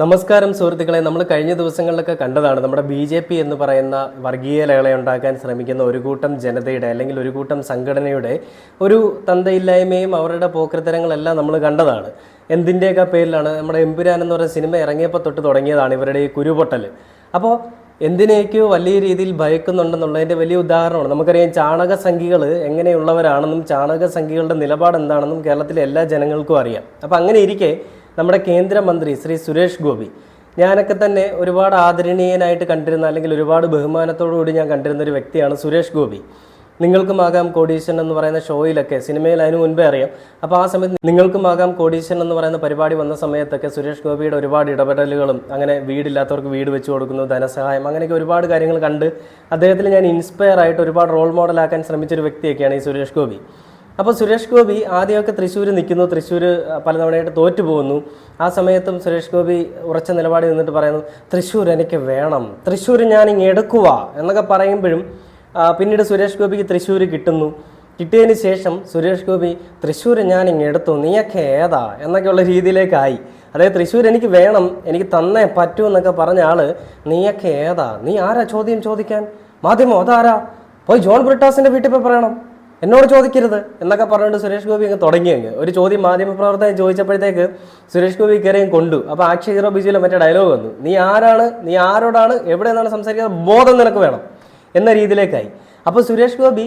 നമസ്കാരം സുഹൃത്തുക്കളെ, നമ്മൾ കഴിഞ്ഞ ദിവസങ്ങളിലൊക്കെ കണ്ടതാണ് നമ്മുടെ BJP എന്ന് പറയുന്ന വർഗീയ ലഹളയുണ്ടാക്കാൻ ശ്രമിക്കുന്ന ഒരു കൂട്ടം ജനതയുടെ അല്ലെങ്കിൽ ഒരു കൂട്ടം സംഘടനയുടെ ഒരു തന്തയില്ലായ്മയും അവരുടെ പോക്രിത്തരങ്ങളെല്ലാം നമ്മൾ കണ്ടതാണ്. എന്തിൻ്റെയൊക്കെ പേരിലാണ് നമ്മുടെ എമ്പുരാൻ എന്ന് പറയുന്ന സിനിമ ഇറങ്ങിയപ്പോൾ തൊട്ട് തുടങ്ങിയതാണ് ഇവരുടെ ഈ കുരുപൊട്ടൽ. അപ്പോൾ എന്തിനേക്കോ വലിയ രീതിയിൽ ഭയക്കുന്നുണ്ടെന്നുള്ളതിൻ്റെ വലിയ ഉദാഹരണമാണ്. നമുക്കറിയാം ചാണകസംഖികൾ എങ്ങനെയുള്ളവരാണെന്നും ചാണകസംഖികളുടെ നിലപാട് എന്താണെന്നും കേരളത്തിലെ എല്ലാ ജനങ്ങൾക്കും അറിയാം. അപ്പോൾ അങ്ങനെ ഇരിക്കെ നമ്മുടെ കേന്ദ്രമന്ത്രി ശ്രീ സുരേഷ് ഗോപി, ഞാനൊക്കെ തന്നെ ഒരുപാട് ആദരണീയനായിട്ട് കണ്ടിരുന്ന അല്ലെങ്കിൽ ഒരുപാട് ബഹുമാനത്തോടുകൂടി ഞാൻ കണ്ടിരുന്ന ഒരു വ്യക്തിയാണ് സുരേഷ് ഗോപി. നിങ്ങൾക്കുമാകാം കോടീശ്വരൻ എന്ന് പറയുന്ന ഷോയിലൊക്കെ, സിനിമയിൽ അതിന് മുൻപേ അറിയാം. അപ്പോൾ ആ സമയത്ത് നിങ്ങൾക്കുമാകാം കോടീശ്വരൻ എന്ന് പറയുന്ന പരിപാടി വന്ന സമയത്തൊക്കെ സുരേഷ് ഗോപിയുടെ ഒരുപാട് ഇടപെടലുകളും, അങ്ങനെ വീടില്ലാത്തവർക്ക് വീട് വെച്ച് കൊടുക്കുന്നു, ധനസഹായം, അങ്ങനെയൊക്കെ ഒരുപാട് കാര്യങ്ങൾ കണ്ട് അദ്ദേഹത്തിൽ ഞാൻ ഇൻസ്പയർ ആയിട്ട് ഒരുപാട് റോൾ മോഡലാക്കാൻ ശ്രമിച്ചൊരു വ്യക്തിയൊക്കെയാണ് ഈ സുരേഷ് ഗോപി. അപ്പോൾ സുരേഷ് ഗോപി ആദ്യമൊക്കെ തൃശ്ശൂർ നിൽക്കുന്നു, തൃശ്ശൂർ പലതവണയായിട്ട് തോറ്റു പോകുന്നു. ആ സമയത്തും സുരേഷ് ഗോപി ഉറച്ച നിലപാട് നിന്നിട്ട് പറയുന്നു, തൃശ്ശൂർ എനിക്ക് വേണം, തൃശ്ശൂർ ഞാനിങ്ങ് എടുക്കുക എന്നൊക്കെ പറയുമ്പോഴും പിന്നീട് സുരേഷ് ഗോപിക്ക് തൃശ്ശൂർ കിട്ടുന്നു. കിട്ടിയതിന് ശേഷം സുരേഷ് ഗോപി തൃശ്ശൂർ ഞാനിങ്ങ് എടുത്തു, നീയൊക്കെ ഏതാ എന്നൊക്കെയുള്ള രീതിയിലേക്കായി. അതായത് തൃശ്ശൂർ എനിക്ക് വേണം, എനിക്ക് തന്നേ പറ്റൂ എന്നൊക്കെ പറഞ്ഞ ആൾ നീയൊക്കെ ഏതാ, നീ ആരാ ചോദ്യം ചോദിക്കാൻ, മാധ്യമോ അതാരാ, പോയി ജോൺ ബ്രിട്ടാസിൻ്റെ വീട്ടിൽ പോയി പറയണം, എന്നോട് ചോദിക്കരുത് എന്നൊക്കെ പറഞ്ഞുകൊണ്ട് സുരേഷ് ഗോപി അങ്ങ് തുടങ്ങി. ഒരു ചോദ്യം മാധ്യമപ്രവർത്തകൻ ചോദിച്ചപ്പോഴത്തേക്ക് സുരേഷ് ഗോപി കയറിയും കൊണ്ടു. അപ്പോൾ ആക്ഷി ഹീറോ ബിജുവിലെ മറ്റേ ഡയലോഗ് വന്നു, നീ ആരാണ്, നീ ആരോടാണ്, എവിടെ നിന്നാണ് സംസാരിക്കുന്നത്, ബോധം നിനക്ക് വേണം എന്ന രീതിയിലേക്കായി. അപ്പോൾ സുരേഷ് ഗോപി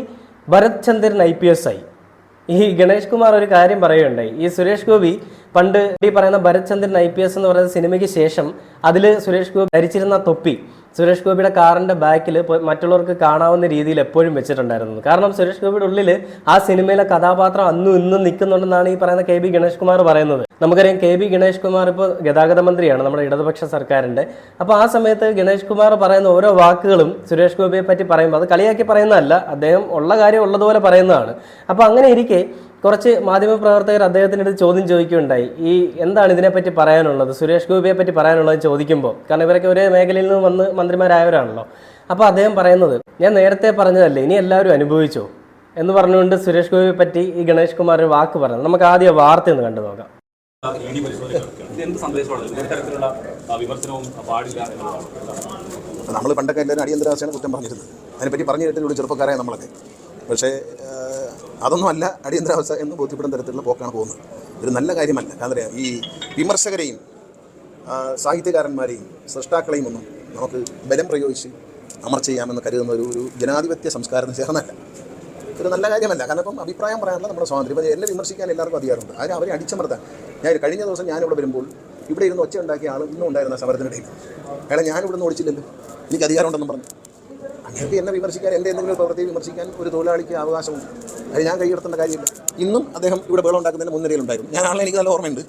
ഭരത് ചന്ദ്രൻ IPS ആയി. ഈ ഗണേഷ് കുമാർ ഒരു കാര്യം പറയുകയുണ്ടായി. ഈ സുരേഷ് ഗോപി പണ്ട് ഈ പറയുന്ന ഭരത് ചന്ദ്രൻ IPS എന്ന് പറയുന്ന സിനിമയ്ക്ക് ശേഷം അതിൽ സുരേഷ് ഗോപി ധരിച്ചിരുന്ന തൊപ്പി സുരേഷ് ഗോപിയുടെ കാറിൻ്റെ ബാക്കിൽ മറ്റുള്ളവർക്ക് കാണാവുന്ന രീതിയിൽ എപ്പോഴും വെച്ചിട്ടുണ്ടായിരുന്നു. കാരണം സുരേഷ് ഗോപിയുടെ ഉള്ളിൽ ആ സിനിമയിലെ കഥാപാത്രം അന്നും ഇന്നും നിൽക്കുന്നുണ്ടെന്നാണ് ഈ പറയുന്ന KB ഗണേഷ് കുമാർ പറയുന്നത്. നമുക്കറിയാം KB ഗണേഷ് കുമാർ ഇപ്പോൾ ഗതാഗത മന്ത്രിയാണ് നമ്മുടെ ഇടതുപക്ഷ സർക്കാരിൻ്റെ. അപ്പോൾ ആ സമയത്ത് ഗണേഷ് കുമാർ പറയുന്ന ഓരോ വാക്കുകളും സുരേഷ് ഗോപിയെ പറ്റി പറയുമ്പോൾ അത് കളിയാക്കി പറയുന്നതല്ല, അദ്ദേഹം ഉള്ള കാര്യം ഉള്ളതുപോലെ പറയുന്നതാണ്. അപ്പോൾ അങ്ങനെ ഇരിക്കെ കുറച്ച് മാധ്യമപ്രവർത്തകർ അദ്ദേഹത്തിൻ്റെ അടുത്ത് ചോദ്യം ചോദിക്കുകയുണ്ടായി, ഈ എന്താണ് ഇതിനെപ്പറ്റി പറയാനുള്ളത്, സുരേഷ് ഗോപിയെ പറ്റി പറയാനുള്ളത് ചോദിക്കുമ്പോൾ. കാരണം ഇവരൊക്കെ ഒരേ മേഖലയിൽ നിന്ന് വന്ന് മന്ത്രിമാരായവരാണല്ലോ. അപ്പോൾ അദ്ദേഹം പറയുന്നത്, ഞാൻ നേരത്തെ പറഞ്ഞതല്ലേ, ഇനി എല്ലാവരും അനുഭവിച്ചോ എന്ന് പറഞ്ഞുകൊണ്ട് സുരേഷ് ഗോപിയെ പറ്റി ഈ ഗണേഷ് കുമാർ ഒരു വാക്ക് പറഞ്ഞത്. നമുക്ക് ആദ്യം വാർത്ത ഒന്ന് കണ്ടു നോക്കാം. നമ്മൾ പണ്ടൊക്കെ എല്ലാവരും അടിയന്തരാവസ്ഥയാണ് കുറ്റം പറഞ്ഞിരുന്നത്. അതിനെപ്പറ്റി പറഞ്ഞു കേട്ടിട്ടുള്ള ചെറുപ്പക്കാരായ നമ്മളൊക്കെ. പക്ഷേ അതൊന്നും അല്ല അടിയന്തരാവസ്ഥ എന്ന് ബോധ്യപ്പെടുന്ന തരത്തിലുള്ള പോക്കാണ് പോകുന്നത്. ഒരു നല്ല കാര്യമല്ല. കാരണം ഈ വിമർശകരെയും സാഹിത്യകാരന്മാരെയും സൃഷ്ടാക്കളെയും ഒന്നും നമുക്ക് ബലം പ്രയോഗിച്ച് അമർ ചെയ്യാമെന്ന് കരുതുന്ന ഒരു ജനാധിപത്യ സംസ്കാരത്തിന് ചേർന്നല്ല, ഒരു നല്ല കാര്യമല്ല. കാരണം ഇപ്പം അഭിപ്രായം പറയാനുള്ള നമ്മുടെ സ്വാതന്ത്ര്യം. ഇപ്പം എന്നെ വിമർശിക്കാൻ എല്ലാവർക്കും അധികാരമുണ്ട്. അതിന് അവരെ അടിച്ചമർത്താൻ. ഞാൻ കഴിഞ്ഞ ദിവസം ഞാനിവിടെ വരുമ്പോൾ ഇവിടെ ഇരുന്ന് ഒച്ച ഉണ്ടാക്കിയ ആൾ ഇന്നും ഉണ്ടായിരുന്ന സമരത്തിനിടയിൽ അയാളെ ഞാനിവിടെ നിന്ന് ഓടിച്ചില്ലല്ലോ, എനിക്ക് അധികാരമുണ്ടെന്നും പറഞ്ഞു. അങ്ങനെയൊക്കെ എന്നെ വിമർശിക്കാൻ, എൻ്റെ എന്തെങ്കിലും പ്രവൃത്തിയെ വിമർശിക്കാൻ ഒരു തൊഴിലാളിക്ക് അവകാശമുണ്ട്. അത് ഞാൻ കൈയെടുത്തേണ്ട കാര്യമില്ല. ഇന്നും അദ്ദേഹം ഇവിടെ ബഹളം ഉണ്ടാക്കുന്നതിന് മുൻനിരയിലുണ്ടായിരുന്നു. ഞാനാണല്ലോ, എനിക്ക് നല്ല ഓർമ്മയുണ്ട്.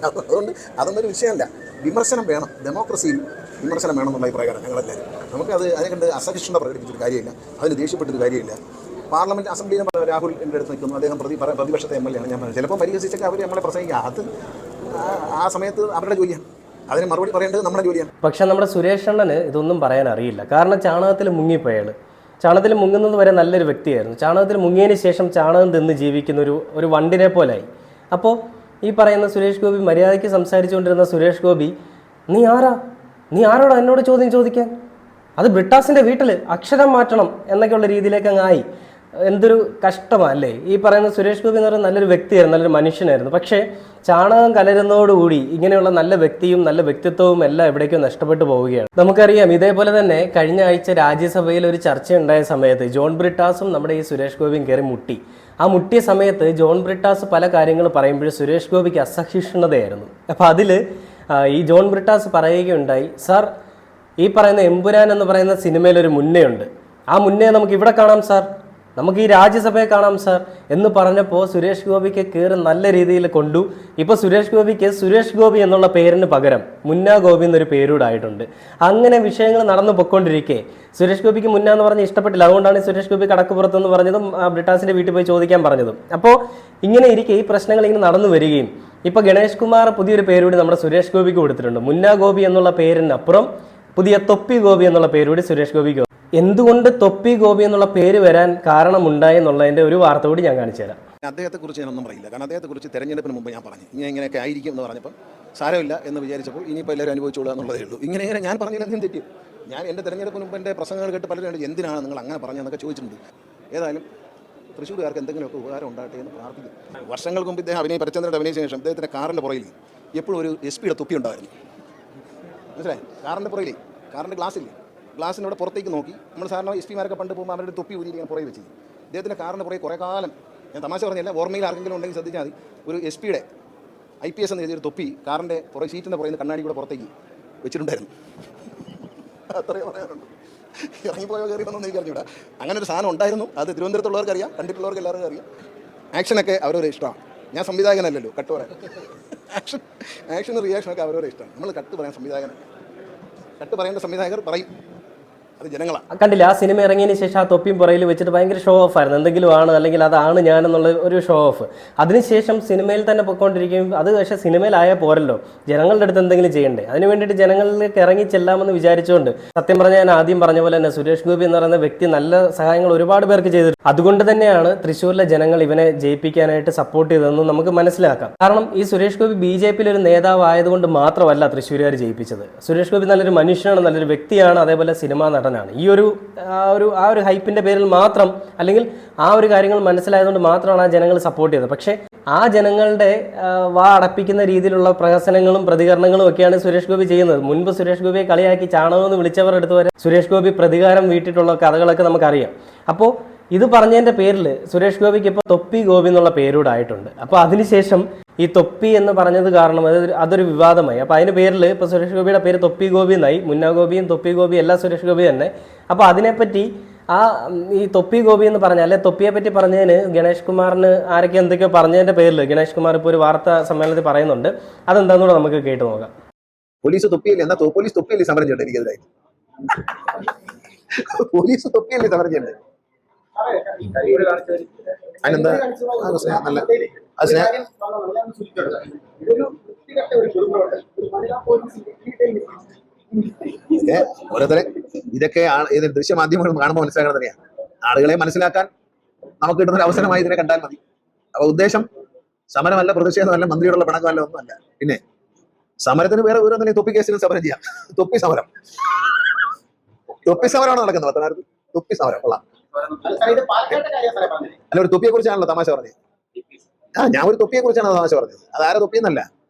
അതുകൊണ്ട് അതൊന്നൊരു വിഷയമല്ല. വിമർശനം വേണം, ഡെമോക്രസിയിൽ വിമർശനം വേണം എന്നുള്ള അഭിപ്രായമാണ് ഞങ്ങളെല്ലാവരും. നമുക്കത് അതിനെ കണ്ട് അസഹിഷ്ണുത പ്രകടിപ്പിച്ചൊരു കാര്യമില്ല, അതിന് ദേഷ്യപ്പെട്ടൊരു കാര്യമില്ല. പാർലമെൻറ്റ് അസംബ്ലിയിൽ രാഹുൽ എൻ്റെ അടുത്ത് നിൽക്കുന്നു, അദ്ദേഹം പ്രതിപക്ഷത്തെ MLA ആണ്. ഞാൻ പറഞ്ഞു ചിലപ്പോൾ പരിഹസിച്ചൊക്കെ അവർ നമ്മളെ പ്രസംഗിക്കുക, അത് ആ സമയത്ത് അവരുടെ ജോലിയാണ്, അതിന് മറുപടി പറയേണ്ടത് നമ്മുടെ ജോലിയാണ്. പക്ഷെ നമ്മുടെ സുരേഷ് അണ്ണന് ഇതൊന്നും പറയാൻ അറിയില്ല. കാരണം ചാണകത്തിൽ മുങ്ങിപ്പോയാൾ, ചാണകത്തിൽ മുങ്ങുന്നത് വരെ നല്ലൊരു വ്യക്തിയായിരുന്നു. ചാണകത്തിൽ മുങ്ങിയതിന് ശേഷം ചാണകം തിന്ന് ജീവിക്കുന്ന ഒരു വണ്ടിനെ പോലായി. അപ്പോൾ ഈ പറയുന്ന സുരേഷ് ഗോപി, മര്യാദയ്ക്ക് സംസാരിച്ചുകൊണ്ടിരുന്ന സുരേഷ് ഗോപി, നീ ആരോടാ എന്നോട് ചോദ്യം ചോദിക്കാൻ, അത് ബ്രിട്ടാസിൻ്റെ വീട്ടിൽ അക്ഷരം മാറ്റണം എന്നൊക്കെയുള്ള രീതിയിലേക്ക് അങ്ങായി. എന്തൊരു കഷ്ടമല്ലേ. ഈ പറയുന്ന സുരേഷ് ഗോപി എന്ന് പറയുന്നത് നല്ലൊരു വ്യക്തിയായിരുന്നു, നല്ലൊരു മനുഷ്യനായിരുന്നു. പക്ഷേ ചാണകം കലരുന്നതോടുകൂടി ഇങ്ങനെയുള്ള നല്ല വ്യക്തിയും നല്ല വ്യക്തിത്വവും എല്ലാം എവിടേക്കോ നഷ്ടപ്പെട്ടു പോവുകയാണ്. നമുക്കറിയാം, ഇതേപോലെ തന്നെ കഴിഞ്ഞ ആഴ്ച രാജ്യസഭയിൽ ഒരു ചർച്ച ഉണ്ടായ സമയത്ത് ജോൺ ബ്രിട്ടാസും നമ്മുടെ ഈ സുരേഷ് ഗോപിയും കയറി മുട്ടി. ആ മുട്ടിയ സമയത്ത് ജോൺ ബ്രിട്ടാസ് പല കാര്യങ്ങൾ പറയുമ്പോഴും സുരേഷ് ഗോപിക്ക് അസഹിഷ്ണുതയായിരുന്നു. അപ്പോൾ അതിൽ ഈ ജോൺ ബ്രിട്ടാസ് പറയുകയുണ്ടായി, സാർ ഈ പറയുന്ന എമ്പുരാൻ എന്ന് പറയുന്ന സിനിമയിലൊരു മുന്നയുണ്ട്, ആ മുന്നേ നമുക്ക് ഇവിടെ കാണാം സാർ, നമുക്ക് ഈ രാജ്യസഭയെ കാണാം സാർ എന്ന് പറഞ്ഞപ്പോൾ സുരേഷ് ഗോപിക്ക് കയറി നല്ല രീതിയിൽ കൊണ്ടു. ഇപ്പോൾ സുരേഷ് ഗോപിക്ക് സുരേഷ് ഗോപി എന്നുള്ള പേരിന് പകരം മുന്ന ഗോപി എന്നൊരു പേരൂടായിട്ടുണ്ട്. അങ്ങനെ വിഷയങ്ങൾ നടന്നു പൊയ്ക്കൊണ്ടിരിക്കെ സുരേഷ് ഗോപിക്ക് മുന്ന എന്ന് പറഞ്ഞ് ഇഷ്ടപ്പെട്ടില്ല. അതുകൊണ്ടാണ് സുരേഷ് ഗോപി കടക്കുപുറത്തെന്ന് പറഞ്ഞതും ബ്രിട്ടാസിൻ്റെ വീട്ടിൽ പോയി ചോദിക്കാൻ പറഞ്ഞതും. അപ്പോൾ ഇങ്ങനെ ഇരിക്കെ ഈ പ്രശ്നങ്ങൾ ഇങ്ങനെ നടന്നു വരികയും ഇപ്പോൾ ഗണേഷ് കുമാർ പുതിയൊരു പേരൂടി നമ്മുടെ സുരേഷ് ഗോപിക്ക് കൊടുത്തിട്ടുണ്ട്. മുന്ന ഗോപി എന്നുള്ള പേരിനപ്പുറം പുതിയ തൊപ്പി ഗോപി എന്നുള്ള പേരൂടി സുരേഷ് ഗോപിക്ക്. എന്തുകൊണ്ട് തൊപ്പി ഗോപി എന്നുള്ള പേര് വരാൻ കാരണമുണ്ടായി എന്നുള്ളതിൻ്റെ ഒരു വാർത്ത കൂടി ഞാൻ കാണിച്ചു തരാം. അദ്ദേഹത്തെക്കുറിച്ച് ഞാനൊന്നും പറയില്ല. കാരണം അദ്ദേഹത്തെക്കുറിച്ച് തെരഞ്ഞെടുപ്പിന് മുമ്പ് ഞാൻ പറഞ്ഞു ഇങ്ങനെയൊക്കെ ആയിരിക്കും എന്ന് പറഞ്ഞപ്പോൾ സാരമില്ല എന്ന് വിചാരിച്ചപ്പോൾ ഇനിയിപ്പോൾ എല്ലാവരും അനുഭവിച്ചോളുക എന്നുള്ളതേ ഉള്ളൂ. ഇങ്ങനെ ഞാൻ പറഞ്ഞില്ലെങ്കിലും തെറ്റി. ഞാൻ എൻ്റെ തെരഞ്ഞെടുപ്പിന് മുമ്പ് എൻ്റെ പ്രസംഗങ്ങൾ കേട്ട് പലരും എന്തിനാണ് നിങ്ങൾ അങ്ങനെ പറഞ്ഞതെന്നൊക്കെ ചോദിച്ചിട്ടുണ്ട്. ഏതായാലും തൃശ്ശൂരുകാർക്ക് എന്തെങ്കിലുമൊക്കെ ഉപകാരം ഉണ്ടാകട്ടെ എന്ന് പ്രാർത്ഥിക്കും. വർഷങ്ങൾക്ക് മുമ്പ് ഇദ്ദേഹം പരിചന്ദ്രൻ്റെ അഭിനയിച്ച ശേഷം ഇദ്ദേഹത്തിൻ്റെ കാറിൻ്റെ പുറകിൽ എപ്പോഴും ഒരു SP യുടെ തൊപ്പി ഉണ്ടായിരുന്നു. മനസ്സിലായി? കാറിൻ്റെ പുറകിൽ കാറിൻ്റെ ഗ്ലാസ്സിനോട് പുറത്തേക്ക് നോക്കി നമ്മൾ സാധാരണ SP മാരൊക്കെ പണ്ട് പോകുമ്പോൾ അവരുടെ തൊപ്പി ഊരി ഇങ്ങനെ പുറകെ വെച്ച് ഇദ്ദേഹത്തിൻ്റെ കാറിൻ്റെ പുറകെ കുറേ കാലം, ഞാൻ തമാശ പറഞ്ഞില്ല, ഓർമ്മയിൽ ആർക്കെങ്കിലും ഉണ്ടെങ്കിൽ ശ്രദ്ധിച്ചാൽ മതി, ഒരു SP യുടെ IPS എന്ന് എഴുതിയൊരു തൊപ്പി കാറിൻ്റെ പുറകെ സീറ്റിൻ്റെ പുറകിൽ കണ്ണാടി കൂടെ പുറത്തേക്ക് വെച്ചിട്ടുണ്ടായിരുന്നു. അത്രയും പറയാനുണ്ട്. ഇറങ്ങിപ്പോയോ കയറി വന്നൊന്നും എനിക്ക് അറിഞ്ഞൂടാ. അങ്ങനെ ഒരു സാധനം ഉണ്ടായിരുന്നു. അത് തിരുവനന്തപുരത്തുള്ളവർക്ക് അറിയാം, കണ്ടിട്ടുള്ളവർക്ക് എല്ലാവർക്കും അറിയാം. ആക്ഷനൊക്കെ അവരവരെ ഇഷ്ടമാണ്. ഞാൻ സംവിധായകനല്ലല്ലോ, കട്ട് പറയാൻ. ആക്ഷനും റിയാക്ഷനൊക്കെ അവരവരെ ഇഷ്ടമാണ്. നമ്മൾ കട്ട് പറയാൻ സംവിധായകനല്ല. കട്ട് പറയേണ്ട സംവിധായകർ പറയും, അത് ജനങ്ങളാണ്. കണ്ടില്ല, ആ സിനിമ ഇറങ്ങിയതിന് ശേഷം ആ തൊപ്പിയും പുറയിൽ വെച്ചിട്ട് ഭയങ്കര ഷോ ഓഫ് ആയിരുന്നു. എന്തെങ്കിലും ആണ്, അല്ലെങ്കിൽ അതാണ് ഞാനെന്നുള്ള ഒരു ഷോ ഓഫ്. അതിനുശേഷം സിനിമയിൽ തന്നെ പൊയ്ക്കൊണ്ടിരിക്കുകയും അത് പക്ഷേ സിനിമയിലായാൽ പോരല്ലോ, ജനങ്ങളുടെ അടുത്ത് എന്തെങ്കിലും ചെയ്യണ്ടേ. അതിന് വേണ്ടിയിട്ട് ജനങ്ങളിലേക്ക് ഇറങ്ങി ചെല്ലാമെന്ന് വിചാരിച്ചുകൊണ്ട്, സത്യം പറഞ്ഞാൽ ഞാൻ ആദ്യം പറഞ്ഞ പോലെ തന്നെ സുരേഷ് ഗോപി എന്ന് പറയുന്ന വ്യക്തി നല്ല സഹായങ്ങൾ ഒരുപാട് പേർക്ക് ചെയ്തിട്ടുണ്ട്. അതുകൊണ്ട് തന്നെയാണ് തൃശ്ശൂരിലെ ജനങ്ങൾ ഇവനെ ജയിപ്പിക്കാനായിട്ട് സപ്പോർട്ട് ചെയ്തതെന്ന് നമുക്ക് മനസ്സിലാക്കാം. കാരണം ഈ സുരേഷ് ഗോപി BJPയിൽ ഒരു നേതാവ് ആയതുകൊണ്ട് മാത്രമല്ല തൃശ്ശൂരുകാർ ജയിപ്പിച്ചത്. സുരേഷ് ഗോപി നല്ലൊരു മനുഷ്യനാണ്, നല്ലൊരു വ്യക്തിയാണ്, അതേപോലെ സിനിമാ നടനാണ്. ഈ ഒരു ഹൈപ്പിന്റെ പേരിൽ മാത്രം, അല്ലെങ്കിൽ ആ ഒരു കാര്യങ്ങൾ മനസ്സിലായതുകൊണ്ട് മാത്രമാണ് ആ ജനങ്ങൾ സപ്പോർട്ട് ചെയ്തത്. പക്ഷേ ആ ജനങ്ങളുടെ വാ അടപ്പിക്കുന്ന രീതിയിലുള്ള പ്രഹസനങ്ങളും പ്രതികരണങ്ങളും ഒക്കെയാണ് സുരേഷ് ഗോപി ചെയ്യുന്നത്. മുൻപ് സുരേഷ് ഗോപിയെ കളിയാക്കി ചാണകമെന്ന് വിളിച്ചവർ അടുത്ത് വരെ സുരേഷ് ഗോപി പ്രതികാരം വീട്ടിട്ടുള്ള കഥകളൊക്കെ നമുക്കറിയാം. അപ്പോൾ ഇത് പറഞ്ഞതിൻ്റെ പേരിൽ സുരേഷ് ഗോപിക്ക് ഇപ്പോൾ തൊപ്പി ഗോപി എന്നുള്ള പേരൂടെ ആയിട്ടുണ്ട്. അപ്പോൾ അതിനുശേഷം ഈ തൊപ്പി എന്ന് പറഞ്ഞത് കാരണം അതൊരു വിവാദമായി. അപ്പോൾ അതിന് പേരിൽ ഇപ്പോൾ സുരേഷ് ഗോപിയുടെ പേര് തൊപ്പി ഗോപി എന്നായി. മുന്ന ഗോപിയും തൊപ്പി ഗോപി എല്ലാം സുരേഷ് ഗോപി തന്നെ. അപ്പോൾ അതിനെപ്പറ്റി ഈ തൊപ്പി ഗോപി എന്ന് പറഞ്ഞാൽ, അല്ലെ തൊപ്പിയെ പറ്റി പറഞ്ഞതിന് ഗണേഷ് കുമാറിന് ആരൊക്കെ എന്തൊക്കെയോ പറഞ്ഞതിൻ്റെ പേരിൽ ഗണേഷ് കുമാർ ഇപ്പോൾ ഒരു വാർത്താ സമ്മേളനത്തിൽ പറയുന്നുണ്ട്. അതെന്താണെന്നൂടെ നമുക്ക് കേട്ട് നോക്കാം. പോലീസ് തൊപ്പിയില്ല, എന്നാ പോലീസ് തൊപ്പിയല്ലേ സമരം ചെയ്യണ്ടേ? എനിക്കെതിരായി പോലീസ് തൊപ്പിയല്ലേ സമരം ചെയ്യണ്ടേ? അതിനെന്താ നല്ല ഓരോരുത്തരെ ഇതൊക്കെ ഇത് ദൃശ്യമാധ്യമങ്ങൾ കാണുമ്പോൾ മനസ്സിലാക്കണം തന്നെയാണ്. ആളുകളെ മനസ്സിലാക്കാൻ നമുക്ക് കിട്ടുന്ന ഒരു അവസരമായി ഇതിനെ കണ്ടാൽ മതി. അപ്പൊ ഉദ്ദേശം സമരമല്ല, പ്രതിഷേധമല്ല, മന്ത്രിയോടുള്ള പിണക്കമല്ല, ഒന്നുമല്ല. പിന്നെ സമരത്തിന് വേറെ ഓരോന്നിനെ തൊപ്പി കേസിലും സമരം ചെയ്യാം. തൊപ്പി സമരമാണ് നടക്കുന്നത് പത്തനാപുരത്ത്. തൊപ്പി സമരം കൊള്ളാം. അല്ല, ഒരു തൊപ്പിയെ കുറിച്ചാണല്ലോ തമാശ പറഞ്ഞത്. ഞാൻ ഒരു തൊപ്പിയെ കുറിച്ചാണ് തമാശ പറഞ്ഞത്. അതാരെ തൊപ്പിയെന്നല്ല,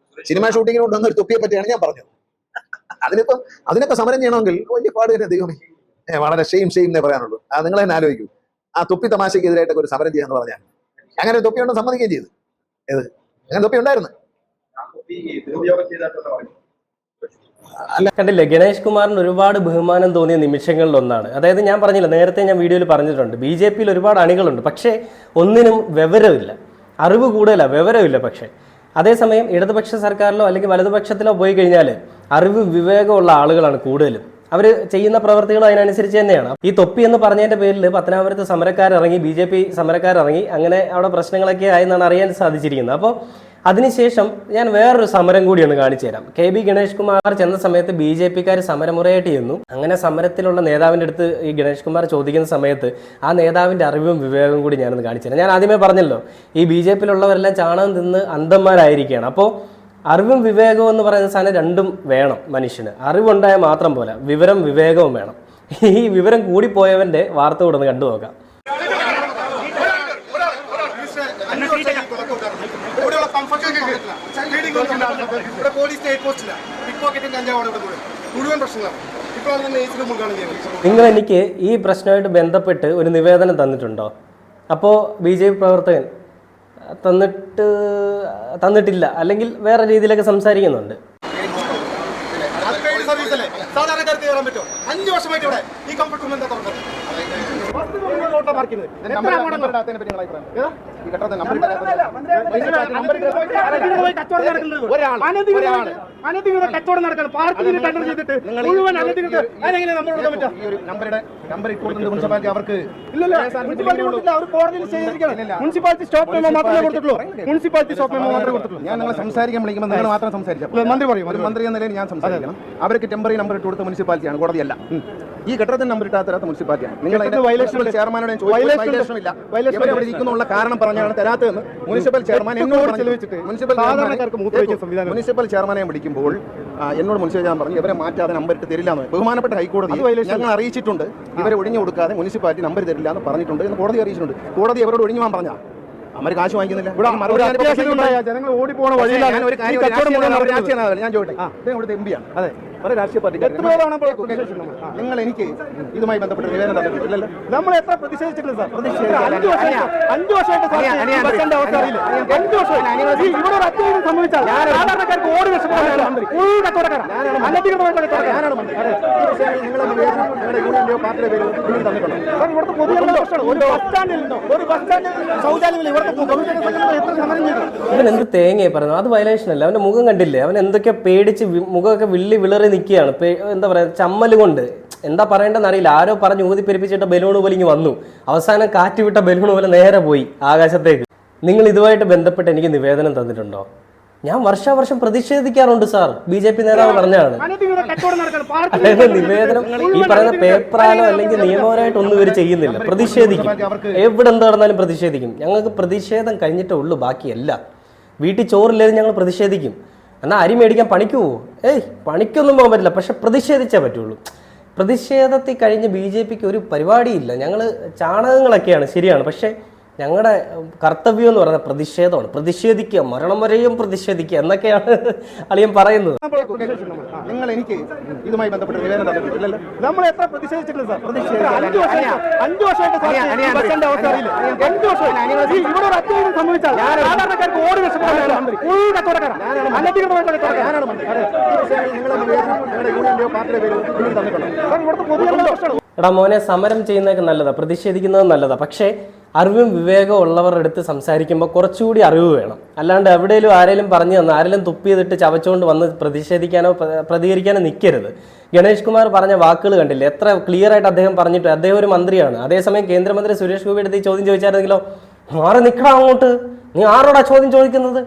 സിനിമ ഷൂട്ടിങ്ങിന് കൊണ്ടുവന്ന ഒരു തൊപ്പിയെ പറ്റിയാണ് ഞാൻ പറഞ്ഞത്. അതിനൊക്കെ സമരം ചെയ്യണമെങ്കിൽ വലിയ പാട് തന്നെ ദൈവമേ, വളരെ ഷെയിം എന്നേ പറയാനുള്ളൂ. അത് നിങ്ങൾ തന്നെ ആലോചിക്കൂ. ആ തൊപ്പി തമാശയ്ക്ക് എതിരായിട്ടൊക്കെ ഒരു സമരം ചെയ്യാന്ന് പറഞ്ഞാൽ അങ്ങനെ തൊപ്പി ഉണ്ടെന്ന് സമ്മതിക്കുകയും ചെയ്തു. അങ്ങനെ തൊപ്പി ഉണ്ടായിരുന്നു. അല്ല, കണ്ടില്ലേ, ഗണേഷ് കുമാറിന് ഒരുപാട് ബഹുമാനം തോന്നിയ നിമിഷങ്ങളിലൊന്നാണ്. അതായത് ഞാൻ പറഞ്ഞില്ല, നേരത്തെ ഞാൻ വീഡിയോയിൽ പറഞ്ഞിട്ടുണ്ട്, BJPയിൽ ഒരുപാട് അണികളുണ്ട്, പക്ഷേ ഒന്നിനും വിവരമില്ല, അറിവ് കൂടുതലാണ്, വിവരമില്ല. പക്ഷേ അതേസമയം ഇടതുപക്ഷ സർക്കാരിലോ അല്ലെങ്കിൽ വലതുപക്ഷത്തിലോ പോയി കഴിഞ്ഞാൽ അറിവ് വിവേകമുള്ള ആളുകളാണ് കൂടുതലും. അവർ ചെയ്യുന്ന പ്രവർത്തികൾ അതിനനുസരിച്ച് തന്നെയാണ്. ഈ തൊപ്പി എന്ന് പറഞ്ഞതിൻ്റെ പേരിൽ പത്തനാപുരത്ത് സമരക്കാരിറങ്ങി, BJP സമരക്കാരിറങ്ങി, അങ്ങനെ അവിടെ പ്രശ്നങ്ങളൊക്കെ ആയെന്നാണ് അറിയാൻ സാധിച്ചിരിക്കുന്നത്. അപ്പോൾ അതിനുശേഷം ഞാൻ വേറൊരു സമരം കൂടി ഒന്ന് കാണിച്ചു തരാം. KB ഗണേഷ് കുമാർ ചെന്ന സമയത്ത് BJPക്കാർ സമരമുറയായിട്ട് ചെന്നു. അങ്ങനെ സമരത്തിലുള്ള നേതാവിൻ്റെ അടുത്ത് ഈ ഗണേഷ് കുമാർ ചോദിക്കുന്ന സമയത്ത് ആ നേതാവിൻ്റെ അറിവും വിവേകവും കൂടി ഞാനൊന്ന് കാണിച്ചു തരാം. ഞാൻ ആദ്യമേ പറഞ്ഞല്ലോ, ഈ BJPയിലുള്ളവരെല്ലാം ചാണകം തിന്ന് അന്ധന്മാരായിരിക്കുകയാണ്. അപ്പോൾ അറിവും വിവേകവും എന്ന് പറയുന്ന സാധനം രണ്ടും വേണം മനുഷ്യന്. അറിവുണ്ടായാൽ മാത്രം പോലെ വിവരം വിവേകവും വേണം. ഈ വിവരം കൂടിപ്പോയവൻ്റെ വാർത്ത കൂടെ ഒന്ന് കണ്ടു നോക്കാം. നിങ്ങൾ എനിക്ക് ഈ പ്രശ്നമായിട്ട് ബന്ധപ്പെട്ട് ഒരു നിവേദനം തന്നിട്ടുണ്ടോ? അപ്പോൾ BJP പ്രവർത്തകൻ തന്നിട്ടില്ല, അല്ലെങ്കിൽ വേറെ രീതിയിലൊക്കെ സംസാരിക്കുന്നുണ്ട്. സാധാരണക്കാർക്ക് കയറാൻ പറ്റുമോ? 5 വർഷമായിട്ട് ഇവിടെ ഈ കംഫർട്ട് റൂം എന്താ തുറന്നത്? കച്ചവടം നടക്കണം. പാർക്കിംഗ് ടെൻഡർ ചെയ്തിട്ട് മുഴുവൻ നമ്പർ ഇട്ടുകൊടുക്കുന്നത് മുനിസിപ്പാലിറ്റി അവർക്ക് മുനിസിപ്പാലിറ്റി സ്റ്റോപ്പ് മെമ്മോ മാത്രമേ കൊടുത്തിട്ടുള്ളൂ. മുനിസിപ്പാലിറ്റി സ്റ്റോപ്പ് മെമ്മോ മാത്രമേ കൊടുത്തിട്ടുള്ളൂ. ഞാൻ നിങ്ങൾ സംസാരിക്കാൻ വിളിക്കുമ്പോൾ നിങ്ങൾ മാത്രം സംസാരിക്കാം. മന്ത്രി പറയും, ഒരു മന്ത്രി എന്ന നിലയിൽ ഞാൻ സംസാരിക്കണം. അവർക്ക് ടെമ്പററി നമ്പർ ഇട്ട് കൊടുത്ത മുനിസിപ്പാലിറ്റിയാണ്, കോടതിയല്ല. ഈ ഘട്ടത്തിൽ നമ്പർ ഇട്ടാത്ത മുനിസിപ്പാലിറ്റിയാണ്. നിങ്ങൾ ചെയർമാനോട് ഇരിക്കുന്നുള്ള കാരണം പറഞ്ഞു പറഞ്ഞാണ് തരാത്തതെന്ന് മുനിസിപ്പൽ ചെയർമാൻ എന്നോട് ചെലവിച്ചിട്ട് മുനിസിപ്പൽ ചെയർമാനെ വിളിക്കുമ്പോൾ എന്നോട് മുനിസിപ്പൽ ചെയർമാൻ പറഞ്ഞു ഇവരെ മാറ്റാതെ നമ്പർ ഇട്ട് തരില്ല എന്ന്. ബഹുമാനപ്പെട്ട ഹൈക്കോടതി ഞങ്ങൾ അറിയിച്ചിട്ടുണ്ട് ഇവരെ ഒഴിഞ്ഞു കൊടുക്കാതെ മുനിസിപ്പാലിറ്റി നമ്പർ തരില്ല എന്ന് പറഞ്ഞിട്ടുണ്ട് എന്ന് കോടതി അറിയിച്ചിട്ടുണ്ട്. കോടതി അവരോട് ഒഴിഞ്ഞു പോകാൻ പറഞ്ഞാൽ അവർ കാശ് വാങ്ങിക്കുന്നില്ല. ജനങ്ങൾ ഓടിപ്പോണ വഴിയിലാണ് ഞാൻ ചോട്ടെ ഇവിടുത്തെ എം പിയാണ്. അതെ, പല രാഷ്ട്രീയ പാർട്ടി നിങ്ങൾ എനിക്ക് ഇതുമായി ബന്ധപ്പെട്ട് നിവേദനം തന്നിട്ടില്ലല്ലോ. നമ്മൾ എത്ര പ്രതിഷേധിച്ചിട്ടുണ്ട് സാർ? 5 വർഷമായിട്ട് സംഭവിച്ചാൽ സാധാരണക്കാർക്ക് ഓടി ഇവൻ എന്ത് തേങ്ങയെ പറയുന്നു? അത് വയലേഷൻ അല്ല. അവന്റെ മുഖം കണ്ടില്ലേ? അവൻ എന്തൊക്കെ പേടിച്ച് മുഖമൊക്കെ വിളറി നിൽക്കുകയാണ്. എന്താ പറയുക, ചമ്മൽ കൊണ്ട് എന്താ പറയേണ്ടതെന്ന് അറിയില്ല. ആരോ പറഞ്ഞ് ഊതിപ്പെരിപ്പിച്ചിട്ട ബലൂൺ പോലെ ഇങ്ങ് വന്നു. അവസാനം കാറ്റ് വിട്ട ബലൂൺ പോലെ നേരെ പോയി ആകാശത്തേക്ക്. നിങ്ങൾ ഇതുമായിട്ട് ബന്ധപ്പെട്ട് എനിക്ക് നിവേദനം തന്നിട്ടുണ്ടോ? ഞാൻ വർഷാവർഷം പ്രതിഷേധിക്കാറുണ്ട് സാർ. BJP നേതാവ് പറഞ്ഞാണ്. അതായത് നിവേദനം ഈ പറയുന്ന പേപ്പറാനോ അല്ലെങ്കിൽ നിയമപരമായിട്ട് ഒന്നും ഇവർ ചെയ്യുന്നില്ല. പ്രതിഷേധിക്കും, എവിടെ എന്ത് നടന്നാലും പ്രതിഷേധിക്കും. ഞങ്ങൾക്ക് പ്രതിഷേധം കഴിഞ്ഞിട്ടേ ഉള്ളൂ, ബാക്കിയല്ല. വീട്ടിൽ ചോറില്ലാതെ ഞങ്ങൾ പ്രതിഷേധിക്കും. എന്നാൽ അരി മേടിക്കാൻ പണിക്ക് പോവോ? പണിക്കൊന്നും പോകാൻ പറ്റില്ല, പക്ഷെ പ്രതിഷേധിച്ചേ പറ്റുള്ളൂ. പ്രതിഷേധത്തിൽ കഴിഞ്ഞ് BJPക്ക് ഒരു പരിപാടിയില്ല. ഞങ്ങൾ ചാണകങ്ങളൊക്കെയാണ്, ശരിയാണ്. പക്ഷേ ഞങ്ങളുടെ കർത്തവ്യം എന്ന് പറയുന്നത് പ്രതിഷേധമാണ്. പ്രതിഷേധിക്കുക, മരണം വരെയും പ്രതിഷേധിക്കുക എന്നൊക്കെയാണ് അളിയൻ പറയുന്നത്. നിങ്ങൾ എനിക്ക് ഇതുമായി ബന്ധപ്പെട്ട് നിവേദനം തന്നിട്ടില്ലല്ലോ. നമ്മൾ എത്ര പ്രതിഷേധിച്ചിട്ടുണ്ട് സാർ? 5 വർഷമായിട്ട് സംഭവിച്ചാൽ സാധാരണക്കാർക്ക് ഓടി എടാ മോനെ, സമരം ചെയ്യുന്നതൊക്കെ നല്ലതാ, പ്രതിഷേധിക്കുന്നത് നല്ലതാ. പക്ഷേ അറിവും വിവേകവും ഉള്ളവരുടെ അടുത്ത് സംസാരിക്കുമ്പോൾ കുറച്ചുകൂടി അറിവ് വേണം. അല്ലാണ്ട് എവിടെയെങ്കിലും ആരെങ്കിലും പറഞ്ഞു തന്നു, ആരെങ്കിലും തുപ്പിയതിട്ട് ചവച്ചുകൊണ്ട് വന്ന് പ്രതിഷേധിക്കാനോ പ്രതികരിക്കാനോ നിൽക്കരുത്. ഗണേഷ് കുമാർ പറഞ്ഞ വാക്കുകൾ കണ്ടില്ലേ? എത്ര ക്ലിയർ ആയിട്ട് അദ്ദേഹം പറഞ്ഞിട്ട്. അദ്ദേഹം ഒരു മന്ത്രിയാണ്. അതേസമയം കേന്ദ്രമന്ത്രി സുരേഷ് ഗോപി അടുത്ത് ഈ ചോദ്യം ചോദിച്ചായിരുന്നെങ്കിലോ, മാറി നിൽക്കണം അങ്ങോട്ട്, നീ ആരോടാ ചോദ്യം ചോദിക്കുന്നത്,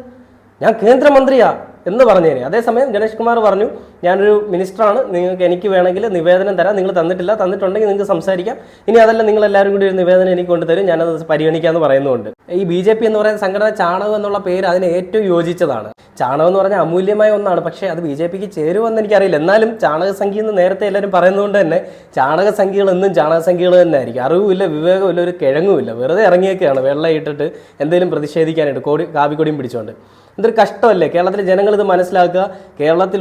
ഞാൻ കേന്ദ്രമന്ത്രിയാ എന്ന് പറഞ്ഞേനെ. അതേസമയം ഗണേഷ് കുമാർ പറഞ്ഞു, ഞാനൊരു മിനിസ്റ്ററാണ്, നിങ്ങൾക്ക് എനിക്ക് വേണമെങ്കിൽ നിവേദനം തരാം, നിങ്ങൾ തന്നിട്ടില്ല, തന്നിട്ടുണ്ടെങ്കിൽ നിങ്ങൾക്ക് സംസാരിക്കാം, ഇനി അതല്ല നിങ്ങൾ എല്ലാവരും കൂടി ഒരു നിവേദനം എനിക്ക് കൊണ്ടുതരും, ഞാനത് പരിഗണിക്കാമെന്ന് പറയുന്നുണ്ട്. ഈ BJP എന്ന് പറയുന്ന സംഘടന ചാണകം എന്നുള്ള പേര് അതിന് ഏറ്റവും യോജിച്ചതാണ്. ചാണകം എന്ന് പറഞ്ഞാൽ അമൂല്യമായ ഒന്നാണ്. പക്ഷേ അത് BJPക്ക് ചേരുമെന്ന് എനിക്കറിയില്ല. എന്നാലും ചാണകസംഖ്യ എന്ന് നേരത്തെ എല്ലാവരും പറയുന്നതുകൊണ്ട് തന്നെ ചാണകസംഖ്യകൾ എന്നും ചാണകസംഖ്യകൾ തന്നെ ആയിരിക്കും. അറിവുമില്ല, വിവേകമില്ല, ഒരു കിഴങ്ങുമില്ല. വെറുതെ ഇറങ്ങിയൊക്കെയാണ് വെള്ളം ഇട്ടിട്ട് എന്തെങ്കിലും പ്രതിഷേധിക്കാനായിട്ട് കാവിക്കൊടിയും പിടിച്ചുകൊണ്ട്. എന്തൊരു കഷ്ടമല്ലേ? കേരളത്തിലെ ജനങ്ങൾ ഇത് മനസ്സിലാക്കുക. കേരളത്തിൽ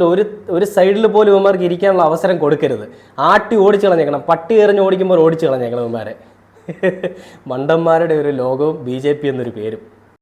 ഒരു സൈഡിൽ പോലും ഇവന്മാർക്ക് ഇരിക്കാനുള്ള അവസരം കൊടുക്കരുത്. ആട്ടി ഓടിച്ചു കളഞ്ഞേക്കണം. പട്ടി എറിഞ്ഞ് ഓടിക്കുമ്പോൾ ഓടിച്ചു കളഞ്ഞേക്കണം ഇവന്മാരെ. മണ്ടന്മാരുടെ ഒരു ലോകവും BJP എന്നൊരു പേരും.